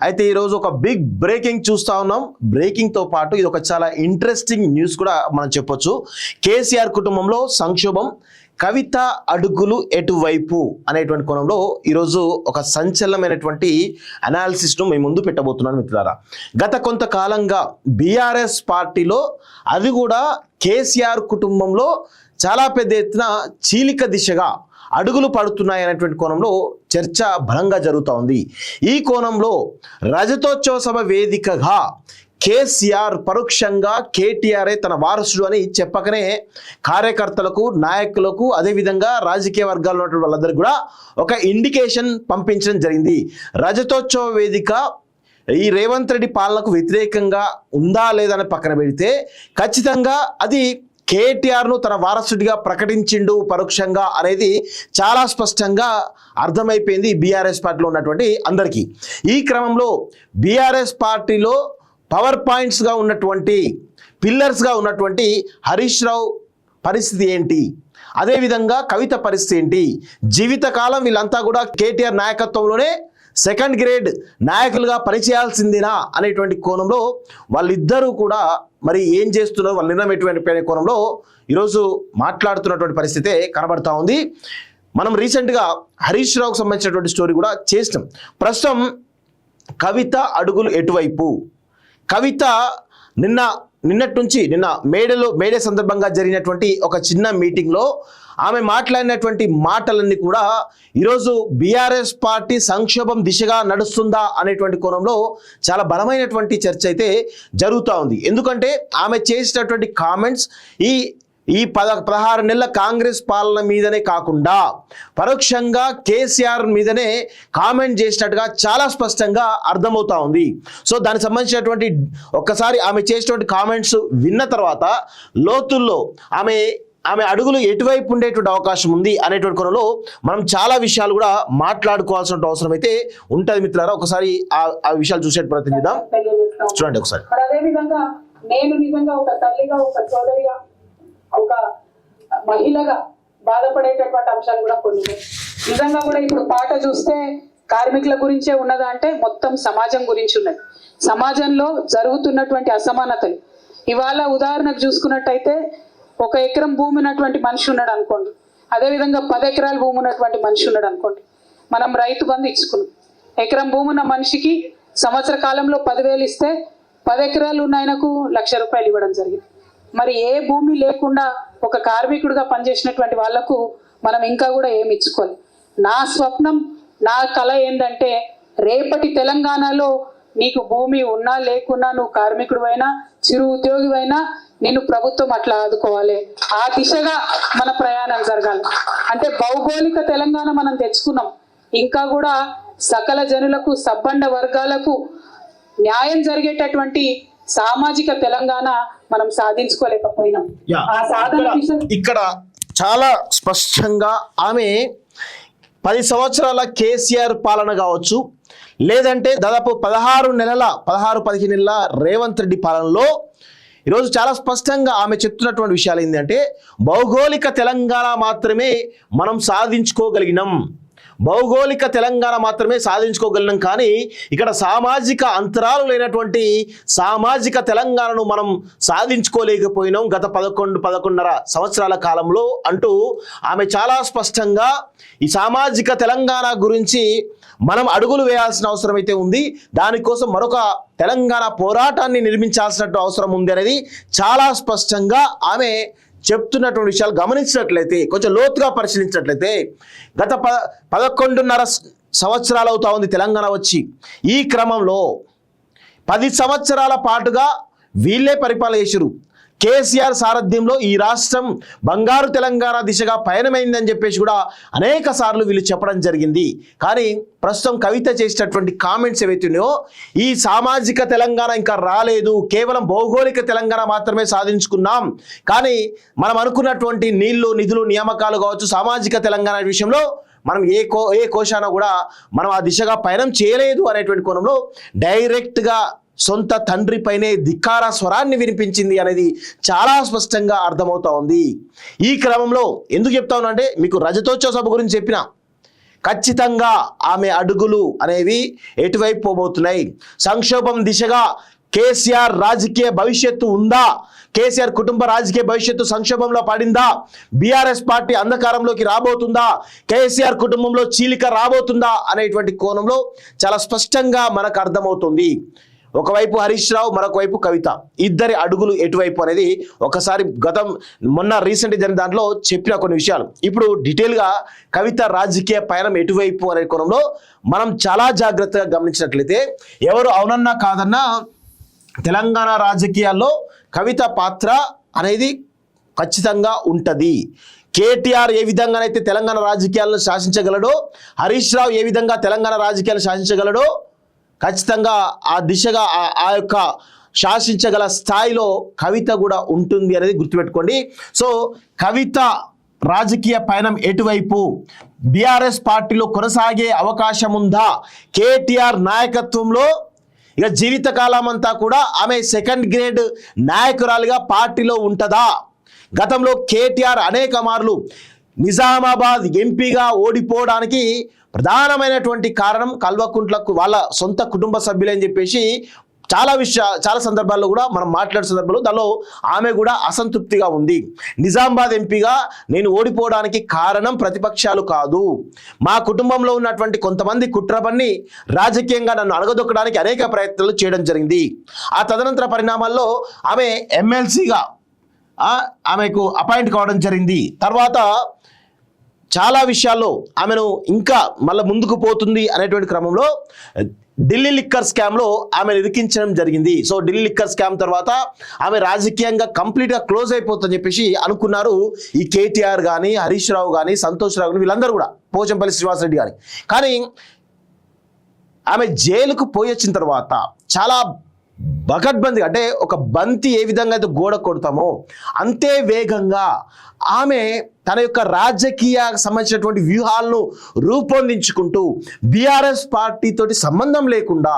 అయితే ఈరోజు ఒక బిగ్ బ్రేకింగ్ చూస్తా ఉన్నాం. బ్రేకింగ్తో పాటు ఇది ఒక చాలా ఇంట్రెస్టింగ్ న్యూస్ కూడా మనం చెప్పొచ్చు. కేసీఆర్ కుటుంబంలో సంక్షోభం, కవిత అడుగులు ఎటువైపు అనేటువంటి కోణంలో ఈరోజు ఒక సంచలనమైనటువంటి అనాలిసిస్ను మేము ముందు పెట్టబోతున్నాను మిత్రులారా. గత కొంతకాలంగా బీఆర్ఎస్ పార్టీలో, అది కూడా కేసీఆర్ కుటుంబంలో చాలా పెద్ద ఎత్తున చీలిక దిశగా అడుగులు పడుతున్నాయి అనేటువంటి కోణంలో చర్చ బలంగా జరుగుతూ ఉంది. ఈ కోణంలో రజతోత్సవ సభ వేదికగా కేసీఆర్ పరోక్షంగా కేటీఆర్ఏ తన వారసుడు అని చెప్పకనే కార్యకర్తలకు, నాయకులకు, అదేవిధంగా రాజకీయ వర్గాల్లో ఉన్నటువంటి వాళ్ళందరికీ కూడా ఒక ఇండికేషన్ పంపించడం జరిగింది. రజతోత్సవ వేదిక ఈ రేవంత్ రెడ్డి పాలనకు వ్యతిరేకంగా ఉందా లేదని పక్కన పెడితే ఖచ్చితంగా అది కేటీఆర్ను తన వారసుడిగా ప్రకటించిండు పరోక్షంగా అనేది చాలా స్పష్టంగా అర్థమైపోయింది బీఆర్ఎస్ పార్టీలో ఉన్నటువంటి అందరికీ. ఈ క్రమంలో బీఆర్ఎస్ పార్టీలో పవర్ పాయింట్స్గా ఉన్నటువంటి, పిల్లర్స్గా ఉన్నటువంటి హరీష్ రావు పరిస్థితి ఏంటి, అదేవిధంగా కవిత పరిస్థితి ఏంటి, జీవితకాలం వీళ్ళంతా కూడా కేటీఆర్ నాయకత్వంలోనే సెకండ్ గ్రేడ్ నాయకులుగా పనిచేయాల్సిందేనా అనేటువంటి కోణంలో వాళ్ళిద్దరూ కూడా మరి ఏం చేస్తున్నారు, వాళ్ళ నిర్ణయం ఎటువంటి కోణంలో ఈరోజు మాట్లాడుతున్నటువంటి పరిస్థితే కనబడతా ఉంది. మనం రీసెంట్గా హరీష్ రావుకు సంబంధించినటువంటి స్టోరీ కూడా చేసినాం. ప్రస్తుతం కవిత అడుగులు ఎటువైపు, కవిత నిన్నటి నుంచి నిన్న మేడే సందర్భంగా జరిగినటువంటి ఒక చిన్న మీటింగ్లో ఆమె మాట్లాడినటువంటి మాటలన్నీ కూడా ఈరోజు బీఆర్ఎస్ పార్టీ సంక్షోభం దిశగా నడుస్తుందా అనేటువంటి కోణంలో చాలా బలమైనటువంటి చర్చ అయితే జరుగుతూ ఉంది. ఎందుకంటే ఆమె చేసినటువంటి కామెంట్స్ ఈ 16 నెలల కాంగ్రెస్ పాలన మీదనే కాకుండా పరోక్షంగా కేసీఆర్ మీదనే కామెంట్ చేసినట్టుగా చాలా స్పష్టంగా అర్థమవుతా ఉంది. సో దానికి సంబంధించినటువంటి ఒక్కసారి ఆమె చేసినటువంటి కామెంట్స్ విన్న తర్వాత లోతుల్లో ఆమె అడుగులు ఎటువైపు ఉండేటువంటి అవకాశం ఉంది అనేటువంటి కోణంలో మనం చాలా విషయాలు కూడా మాట్లాడుకోవాల్సిన అవసరం అయితే ఉంటుంది మిత్రులారా. ఒకసారి ఆ విషయాలు చూసే ప్రయత్నం చేద్దాం. చూడండి ఒకసారి. అదేవిధంగా నేను నిజంగా ఒక తల్లిగా, ఒక సోదరిగా, ఒక మహిళగా బాధపడేటటువంటి అంశాలు కూడా కొన్ని నిజంగా కూడా ఇప్పుడు పాట చూస్తే కార్మికుల గురించే ఉన్నదా అంటే మొత్తం సమాజం గురించి ఉన్నది. సమాజంలో జరుగుతున్నటువంటి అసమానతలు ఇవాళ ఉదాహరణకు చూసుకున్నట్టయితే 1 ఎకరం భూమి ఉన్నటువంటి మనిషి ఉన్నాడు అనుకోండి, అదేవిధంగా 10 ఎకరాల భూమి ఉన్నటువంటి మనిషి ఉన్నాడు అనుకోండి. మనం రైతు బంధు ఇచ్చుకున్నాం. ఎకరం భూమి ఉన్న మనిషికి సంవత్సర కాలంలో 10,000 ఇస్తే 10 ఎకరాలు ఉన్న ఆయనకు ₹1,00,000 ఇవ్వడం జరిగింది. మరి ఏ భూమి లేకుండా ఒక కార్మికుడిగా పనిచేసినటువంటి వాళ్లకు మనం ఇంకా కూడా ఏమి ఇచ్చుకోవాలి. నా స్వప్నం, నా కళ ఏంటంటే రేపటి తెలంగాణలో నీకు భూమి ఉన్నా లేకున్నా, నువ్వు కార్మికుడివైనా, చిరు ఉద్యోగివైనా, నిన్ను ప్రభుత్వం అట్లా ఆదుకోవాలి. ఆ దిశగా మన ప్రయాణం జరగాలి. అంటే భౌగోళిక తెలంగాణ మనం తెచ్చుకున్నాం, ఇంకా కూడా సకల జనులకు, సబ్బండ వర్గాలకు న్యాయం జరిగేటటువంటి సామాజిక తెలంగాణ మనం సాధించుకోలేకపోయినాం. ఆ సాధన ఇక్కడ చాలా స్పష్టంగా ఆమె 10 సంవత్సరాల కేసీఆర్ పాలన కావచ్చు, లేదంటే దాదాపు 15 నెలల రేవంత్ రెడ్డి పాలనలో ఈరోజు చాలా స్పష్టంగా ఆమె చెప్తున్నటువంటి విషయాలు ఏంటంటే భౌగోళిక తెలంగాణ మాత్రమే మనం సాధించుకోగలిగినాం, భౌగోళిక తెలంగాణ మాత్రమే సాధించుకోగలిగినాం. కానీ ఇక్కడ సామాజిక అంతరాలు లేనటువంటి సామాజిక తెలంగాణను మనం సాధించుకోలేకపోయినాం గత 11-11.5 సంవత్సరాల కాలంలో అంటూ ఆమె చాలా స్పష్టంగా ఈ సామాజిక తెలంగాణ గురించి మనం అడుగులు వేయాల్సిన అవసరం అయితే ఉంది. దానికోసం మరొక తెలంగాణ పోరాటాన్ని నిర్మించాల్సిన అవసరం ఉంది అనేది చాలా స్పష్టంగా ఆమె చెప్తున్నటువంటి విషయాలు గమనించినట్లయితే, కొంచెం లోతుగా పరిశీలించినట్లయితే గత 11.5 సంవత్సరాలు అవుతా ఉంది తెలంగాణ వచ్చి. ఈ క్రమంలో 10 సంవత్సరాల పాటుగా వీళ్ళే పరిపాలన చేశారు. కేసీఆర్ సారథ్యంలో ఈ రాష్ట్రం బంగారు తెలంగాణ దిశగా పయనమైందని చెప్పేసి కూడా అనేక సార్లు వీళ్ళు చెప్పడం జరిగింది. కానీ ప్రస్తుతం కవిత చేసినటువంటి కామెంట్స్ ఏవైతున్నాయో, ఈ సామాజిక తెలంగాణ ఇంకా రాలేదు, కేవలం భౌగోళిక తెలంగాణ మాత్రమే సాధించుకున్నాం, కానీ మనం అనుకున్నటువంటి నీళ్లు, నిధులు, నియామకాలు కావచ్చు, సామాజిక తెలంగాణ విషయంలో మనం ఏ కోశాన కూడా మనం ఆ దిశగా పయనం చేయలేదు అనేటువంటి కోణంలో డైరెక్ట్గా సొంత తండ్రిపైనే ధిక్కార స్వరాన్ని వినిపించింది అనేది చాలా స్పష్టంగా అర్థమవుతా ఉంది. ఈ క్రమంలో ఎందుకు చెప్తా ఉన్నా అంటే, మీకు రజతోత్సవ సభ గురించి చెప్పిన, ఖచ్చితంగా ఆమె అడుగులు అనేవి ఎటువైపు పోబోతున్నాయి? సంక్షోభం దిశగా కేసీఆర్ రాజకీయ భవిష్యత్తు ఉందా? కేసీఆర్ కుటుంబ రాజకీయ భవిష్యత్తు సంక్షోభంలో పడిందా? బీఆర్ఎస్ పార్టీ అంధకారంలోకి రాబోతుందా? కేసీఆర్ కుటుంబంలో చీలిక రాబోతుందా అనేటువంటి కోణంలో చాలా స్పష్టంగా మనకు అర్థమవుతుంది. ఒకవైపు హరీష్ రావు, మరొక వైపు కవిత, ఇద్దరి అడుగులు ఎటువైపు అనేది ఒకసారి మొన్న రీసెంట్ జరిగిన దాంట్లో చెప్పిన కొన్ని విషయాలు ఇప్పుడు డీటెయిల్గా కవిత రాజకీయ పయనం ఎటువైపు అనే కోణంలో మనం చాలా జాగ్రత్తగా గమనించినట్లయితే ఎవరు అవునన్నా కాదన్నా తెలంగాణ రాజకీయాల్లో కవిత పాత్ర అనేది ఖచ్చితంగా ఉంటుంది. కేటీఆర్ ఏ విధంగానైతే తెలంగాణ రాజకీయాలను శాసించగలడో, హరీష్ రావు ఏ విధంగా తెలంగాణ రాజకీయాలను శాసించగలడో ఖచ్చితంగా ఆ దిశగా ఆ యొక్క శాసించగల స్థాయిలో కవిత కూడా ఉంటుంది అనేది గుర్తుపెట్టుకోండి. సో కవిత రాజకీయ పయనం ఎటువైపు? బీఆర్ఎస్ పార్టీలో కొనసాగే అవకాశం ఉందా? కేటీఆర్ నాయకత్వంలో ఇక జీవితకాలం అంతా కూడా ఆమె సెకండ్ గ్రేడ్ నాయకురాలిగా పార్టీలో ఉంటుందా? గతంలో కేటీఆర్ అనేక మార్లు నిజామాబాద్ ఎంపీగా ఓడిపోవడానికి ప్రధానమైనటువంటి కారణం కల్వకుంట్లకు వాళ్ళ సొంత కుటుంబ సభ్యులని చెప్పేసి చాలా సందర్భాల్లో కూడా మనం మాట్లాడే సందర్భంలో దానిలో ఆమె కూడా అసంతృప్తిగా ఉంది. నిజామాబాద్ ఎంపీగా నేను ఓడిపోవడానికి కారణం ప్రతిపక్షాలు కాదు, మా కుటుంబంలో ఉన్నటువంటి కొంతమంది కుట్రబన్ని రాజకీయంగా నన్ను అడగదొక్కడానికి అనేక ప్రయత్నాలు చేయడం జరిగింది. ఆ తదనంతర పరిణామాల్లో ఆమె ఎమ్మెల్సీగా ఆమెకు అపాయింట్ కావడం జరిగింది. తర్వాత చాలా విషయాల్లో ఆమెను ఇంకా మళ్ళీ ముందుకు పోతుంది అనేటువంటి క్రమంలో ఢిల్లీ లిక్కర్ స్కామ్లో ఆమెను ఇరికించడం జరిగింది. సో ఢిల్లీ లిక్కర్ స్కామ్ తర్వాత ఆమె రాజకీయంగా కంప్లీట్గా క్లోజ్ అయిపోతుందని చెప్పేసి అనుకున్నారు ఈ కేటీఆర్ కానీ, హరీష్ రావు కానీ, సంతోష్ రావు కానీ, వీళ్ళందరూ కూడా, పోచంపల్లి శ్రీనివాసరెడ్డి కానీ. కానీ ఆమె జైలుకు పోయి వచ్చిన తర్వాత చాలా బగడ్బందీ, అంటే ఒక బంతి ఏ విధంగా అయితే గోడ కొడతామో అంతే వేగంగా ఆమె తన యొక్క రాజకీయ సంబంధించినటువంటి వ్యూహాలను రూపొందించుకుంటూ బీఆర్ఎస్ పార్టీతోటి సంబంధం లేకుండా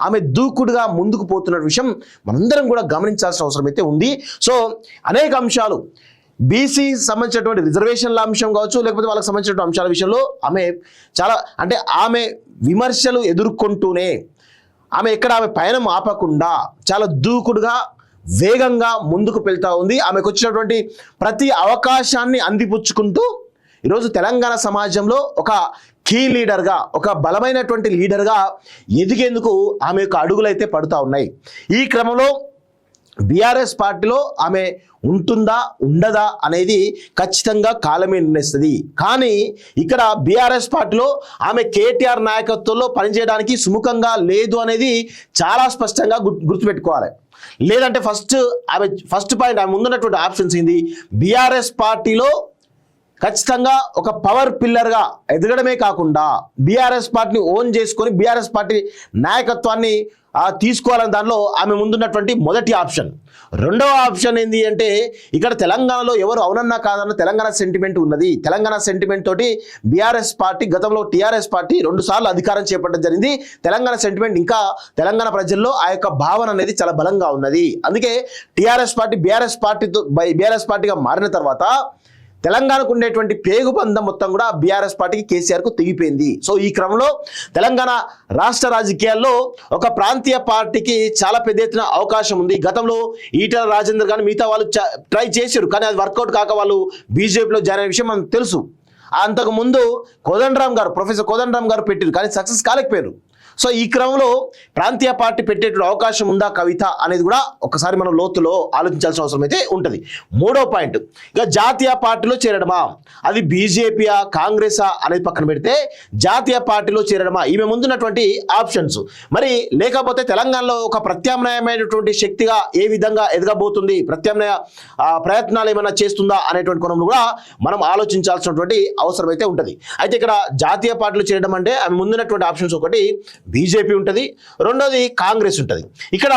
ఆమె దూకుడుగా ముందుకు పోతున్న విషయం మనందరం కూడా గమనించాల్సిన అవసరం అయితే ఉంది. సో అనేక అంశాలు, బీసీ సంబంధించినటువంటి రిజర్వేషన్ల అంశం కావచ్చు, లేకపోతే వాళ్ళకి సంబంధించినటువంటి అంశాల విషయంలో ఆమె చాలా, అంటే ఆమె విమర్శలు ఎదుర్కొంటూనే ఆమె పయనం ఆపకుండా చాలా దూకుడుగా వేగంగా ముందుకు వెళ్తూ ఉంది. ఆమెకు వచ్చినటువంటి ప్రతి అవకాశాన్ని అందిపుచ్చుకుంటూ ఈరోజు తెలంగాణ సమాజంలో ఒక కీ లీడర్గా, ఒక బలమైనటువంటి లీడర్గా ఎదిగేందుకు ఆమె యొక్క అడుగులైతే పడుతూ ఉన్నాయి. ఈ క్రమంలో బీఆర్ఎస్ పార్టీలో ఆమె ఉంటుందా ఉండదా అనేది ఖచ్చితంగా కాలమే నిర్ణయిస్తుంది. కానీ ఇక్కడ బీఆర్ఎస్ పార్టీలో ఆమె కేటీఆర్ నాయకత్వంలో పనిచేయడానికి సుముఖంగా లేదు అనేది చాలా స్పష్టంగా గుర్తుపెట్టుకోవాలి. లేదంటే ఫస్ట్ పాయింట్ ఆమె ముందున్నటువంటి ఆప్షన్స్ ఏంది? బీఆర్ఎస్ పార్టీలో ఖచ్చితంగా ఒక పవర్ పిల్లర్గా ఎదగడమే కాకుండా బీఆర్ఎస్ పార్టీని ఓన్ చేసుకొని బీఆర్ఎస్ పార్టీ నాయకత్వాన్ని తీసుకోవాలని దానిలో ఆమె ముందున్నటువంటి మొదటి ఆప్షన్. రెండవ ఆప్షన్ ఏంటి అంటే ఇక్కడ తెలంగాణలో ఎవరు అవునన్నా కాదన్న తెలంగాణ సెంటిమెంట్ ఉన్నది. తెలంగాణ సెంటిమెంట్ తోటి బీఆర్ఎస్ పార్టీ, గతంలో టీఆర్ఎస్ పార్టీ 2 సార్లు అధికారం చేపట్టడం జరిగింది. తెలంగాణ సెంటిమెంట్ ఇంకా తెలంగాణ ప్రజల్లో ఆ యొక్క భావన అనేది చాలా బలంగా ఉన్నది. అందుకే టీఆర్ఎస్ పార్టీ బీఆర్ఎస్ పార్టీగా మారిన తర్వాత తెలంగాణకు ఉండేటువంటి పేగుబంధం మొత్తం కూడా బీఆర్ఎస్ పార్టీకి, కేసీఆర్కు తెగిపోయింది. సో ఈ క్రమంలో తెలంగాణ రాష్ట్ర రాజకీయాల్లో ఒక ప్రాంతీయ పార్టీకి చాలా పెద్ద ఎత్తున అవకాశం ఉంది. గతంలో ఈటల రాజేందర్ కానీ మిగతా వాళ్ళు ట్రై చేశారు, కానీ అది వర్కౌట్ కాక వాళ్ళు బీజేపీలో జాయిన్ అయిన విషయం మనకు తెలుసు. అంతకుముందు ప్రొఫెసర్ కోదండరామ్ గారు పెట్టారు, కానీ సక్సెస్ కాలేకపోయారు. సో ఈ క్రమంలో ప్రాంతీయ పార్టీ పెట్టేటువంటి అవకాశం ఉందా కవిత అనేది కూడా ఒకసారి మనం లోతులో ఆలోచించాల్సిన అవసరం అయితే ఉంటుంది. మూడో పాయింట్, ఇక జాతీయ పార్టీలో చేరడమా, అది బీజేపీయా కాంగ్రెసా అనేది పక్కన పెడితే జాతీయ పార్టీలో చేరడమా ఈమె ముందున్నటువంటి ఆప్షన్స్. మరి లేకపోతే తెలంగాణలో ఒక ప్రత్యామ్నాయమైనటువంటి శక్తిగా ఏ విధంగా ఎదగబోతుంది, ప్రత్యామ్నాయ ప్రయత్నాలు ఏమైనా చేస్తుందా అనేటువంటి కోణంలో కూడా మనం ఆలోచించాల్సినటువంటి అవసరం అయితే ఉంటుంది. అయితే ఇక్కడ జాతీయ పార్టీలో చేరడం అంటే ఆమె ముందున్నటువంటి ఆప్షన్స్ ఒకటి బీజేపీ ఉంటుంది, రెండోది కాంగ్రెస్ ఉంటుంది. ఇక్కడ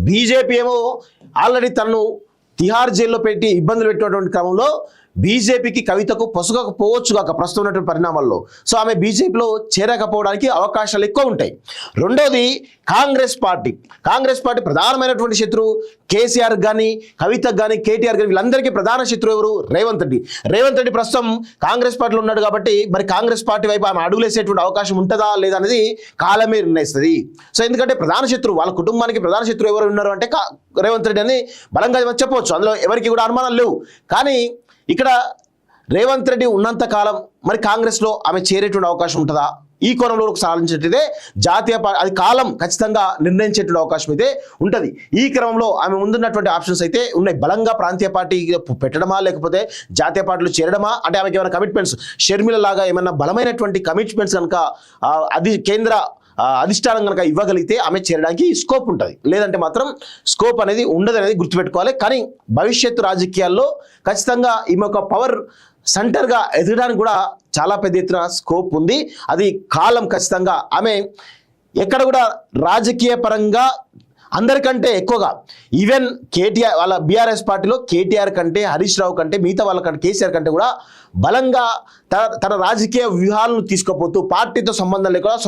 బీజేపీ ఏమో ఆల్రెడీ తనను తిహార్ జైల్లో పెట్టి ఇబ్బందులు పెట్టినటువంటి క్రమంలో బీజేపీకి కవితకు పొసగకపోవచ్చు కాక ప్రస్తుతం ఉన్నటువంటి పరిణామాల్లో. సో ఆమె బీజేపీలో చేరకపోవడానికి అవకాశాలు ఎక్కువ ఉంటాయి. రెండోది కాంగ్రెస్ పార్టీ ప్రధానమైనటువంటి శత్రువు కేసీఆర్ కానీ, కవితకు కానీ, కేటీఆర్ కానీ, వీళ్ళందరికీ ప్రధాన శత్రువు ఎవరు? రేవంత్ రెడ్డి ప్రస్తుతం కాంగ్రెస్ పార్టీలో ఉన్నాడు కాబట్టి మరి కాంగ్రెస్ పార్టీ వైపు ఆమె అడుగులేసేటువంటి అవకాశం ఉంటుందా లేదా అనేది కాలమే నిర్ణయిస్తుంది. సో ఎందుకంటే ప్రధాన శత్రువు, వాళ్ళ కుటుంబానికి ప్రధాన శత్రువు ఎవరు ఉన్నారు అంటే రేవంత్ రెడ్డి అని బలంగా చెప్పవచ్చు. అందులో ఎవరికి కూడా అనుమానాలు లేవు. కానీ ఇక్కడ రేవంత్ రెడ్డి ఉన్నంత కాలం మరి కాంగ్రెస్లో ఆమె చేరేటువంటి అవకాశం ఉంటుందా? ఈ కోణంలో సాధించేటదే జాతీయ అది కాలం ఖచ్చితంగా నిర్ణయించేటువంటి అవకాశం అయితే ఉంటుంది. ఈ క్రమంలో ఆమె ముందున్నటువంటి ఆప్షన్స్ అయితే ఉన్నాయి. బలంగా ప్రాంతీయ పార్టీ పెట్టడమా లేకపోతే జాతీయ పార్టీలో చేరడమా, అంటే ఆమెకి ఏమైనా కమిట్మెంట్స్ షర్మిల లాగా ఏమైనా బలమైనటువంటి కమిట్మెంట్స్ కనుక అది కేంద్ర అధిష్టానం కనుక ఇవ్వగలిగితే ఆమె చేరడానికి స్కోప్ ఉంటుంది. లేదంటే మాత్రం స్కోప్ అనేది ఉండదు అనేది గుర్తుపెట్టుకోవాలి. కానీ భవిష్యత్తు రాజకీయాల్లో ఖచ్చితంగా ఈమె ఒక పవర్ సెంటర్గా ఎదగడానికి కూడా చాలా పెద్ద ఎత్తున స్కోప్ ఉంది. అది కాలం ఖచ్చితంగా ఆమె ఎక్కడ కూడా రాజకీయ పరంగా అందరికంటే ఎక్కువగా ఈవెన్ కేటీఆర్ వాళ్ళ బీఆర్ఎస్ పార్టీలో కేటీఆర్ కంటే, హరీష్ రావు కంటే, మిగతా వాళ్ళకంటే, కేసీఆర్ కంటే కూడా బలంగా తన రాజకీయ వ్యూహాలను తీసుకుపోతూ పార్టీతో సంబంధం లేకుండా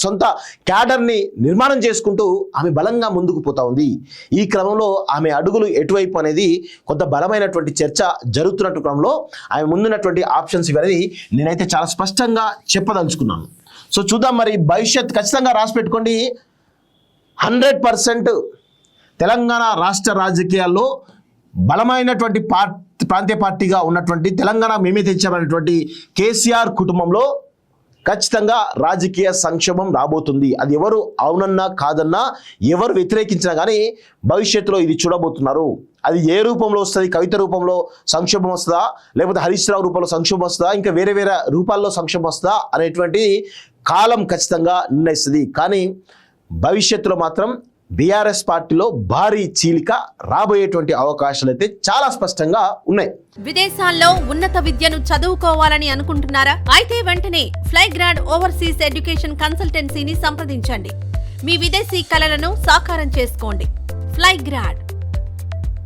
సొంత క్యాడర్ని నిర్మాణం చేసుకుంటూ ఆమె బలంగా ముందుకు పోతా ఉంది. ఈ క్రమంలో ఆమె అడుగులు ఎటువైపు అనేది కొంత బలమైనటువంటి చర్చ జరుగుతున్నట్టు క్రమంలో ఆమె ముందున్నటువంటి ఆప్షన్స్ ఇవన్నీ నేనైతే చాలా స్పష్టంగా చెప్పదలుచుకున్నాను. సో చూద్దాం మరి భవిష్యత్ ఖచ్చితంగా రాసి పెట్టుకోండి. 100% తెలంగాణ రాష్ట్ర రాజకీయాల్లో బలమైనటువంటి ప్రాంతీయ పార్టీగా ఉన్నటువంటి తెలంగాణ మేమే తెచ్చామనేటువంటి కేసీఆర్ కుటుంబంలో ఖచ్చితంగా రాజకీయ సంక్షోభం రాబోతుంది. అది ఎవరు అవునన్నా కాదన్నా, ఎవరు వ్యతిరేకించినా కానీ భవిష్యత్తులో ఇది చూడబోతున్నారు. అది ఏ రూపంలో వస్తుంది? కవిత రూపంలో సంక్షోభం వస్తుందా, లేకపోతే హరీష్ రావు రూపంలో సంక్షోభం వస్తుందా, ఇంకా వేరే రూపాల్లో సంక్షోభం వస్తుందా అనేటువంటి కాలం ఖచ్చితంగా నిర్ణయిస్తుంది. కానీ భవిష్యత్తులో మాత్రం బీఆర్ఎస్ పార్టీలో భారీ చీలిక రాబోయేటువంటి అవకాశాలు అయితే చాలా స్పష్టంగా ఉన్నాయి. విదేశాల్లో ఉన్నత విద్యను చదువుకోవాలని అనుకుంటున్నారా? అయితే వెంటనే ఫ్లైగ్రాడ్ ఓవర్సీస్ ఎడ్యుకేషన్ కన్సల్టెన్సీని సంప్రదించండి. మీ విదేశీ కలలను సాకారం చేసుకోండి. ఫ్లైగ్రాడ్